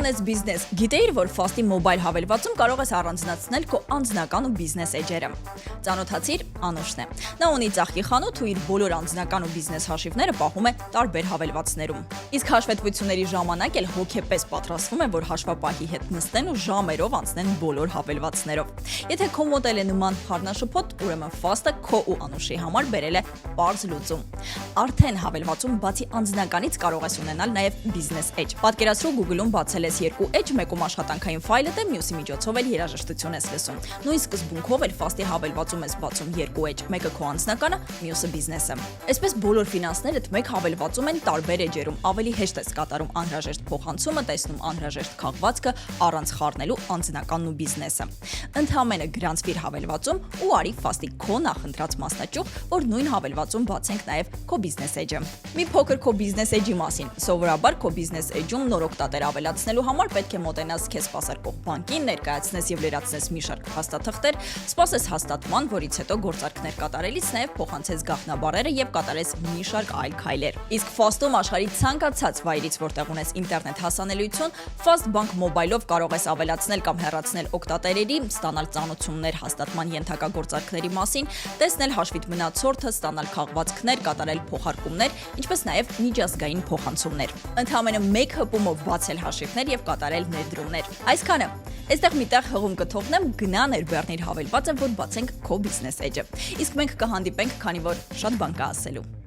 անես բիզնես։ Գիտեիր, որ Fast-ի մոբայլ հավելվածում կարող ես առանձնացնել քո անձնական ու բիզնես էջերը։ Ծանոթացիր Անուշն է։ Նա ունի ծաղկի խանութ ու իր բոլոր անձնական ու բիզնես հաշիվները պահում է տարբեր հավելվածներում։ Իսկ հաշվետվությունների ժամանակ էլ հոգեպես պատրաստվում է, որ հաշվապահի հետ նստեն ու ժամերով անցնեն բոլոր հավելվածներով։ Եթե քո մոտ է նման խառնաշփոթ, ուրեմն Fast-ը քո ու Անուշի համար բերել է պարզ լուծում։ Արդեն հավելվածում բացի անձնականից կարող ես ունենալ նաև բիզնես էջ։ Պատկերացրու Google-ում բացել ես երկու էջ, մեկում աշխատանքային ֆայլը դե, մյուսի միջոցով էլ երաժշտություն ես լսում։ Նույն սկզբունքով էլ Fast-ի հավելվածում ես բացում երկու էջ, մեկը քո անձնականը, մյուսը բիզնեսը։ Այսպես բոլոր ֆինանսներդ մեկ հավելվածում են տարբեր էջերում, ավելի հեշտ ես կատարում անհրաժեշտ փոխանցումը, տեսնում անհրաժեշտ քաղվածքը առանց խառնելու անձնականն ու բիզնեսը։ Ընդհանրապես գրանցվիր հավելվածում ու արի Fast-ի քո նախընտրած մասնաճյուղ, որ նույն հավելվածում բացենք նաև քո բիզնես էջը։ Մի փոքր քո բիզնես էջի մասին։ Սովորաբար քո բիզնես էջում նոր օգտատեր ավելացնելու համար պետք է մոտենաս քեզ սպասարկող բանկին, ներկայացնես եւ լրացնես մի շարք փաստաթղթեր, սպասես հաստատման, որից հետո գործարքներ կատարելիս նաև փոխանցես գաղտնաբառերը եւ կատարես մի շարք այլ քայլեր։ Իսկ Fast-ում աշխարհի ցանկացած վայրից, որտեղ ունես ինտերնետ հասանելիություն, Fast Bank մոբայլով կարող ես ավելացնել կամ հեռացնել օգտատերերի, ստանալ ծանոթություններ հաստատման ենթակա գործարքների մասին, տեսնել հաշվիտ մնացորդը, ստանալ քաղվածքներ, կատարել փոխարկումներ, ինչպես նաև միջազգային փոխանցումներ։ Ընդհանրապես մեկ հպումով բացել հաշիվներ եւ կատարել ներդրումներ։ Այսքանը։ Այստեղ միտեղ հղում կթողնեմ, գնա ներբեռնիր հավելվածը, որ բացենք քո բիզնես էջը։ Իսկ մենք կհանդիպենք, քանի որ շատ բան կա ասելու։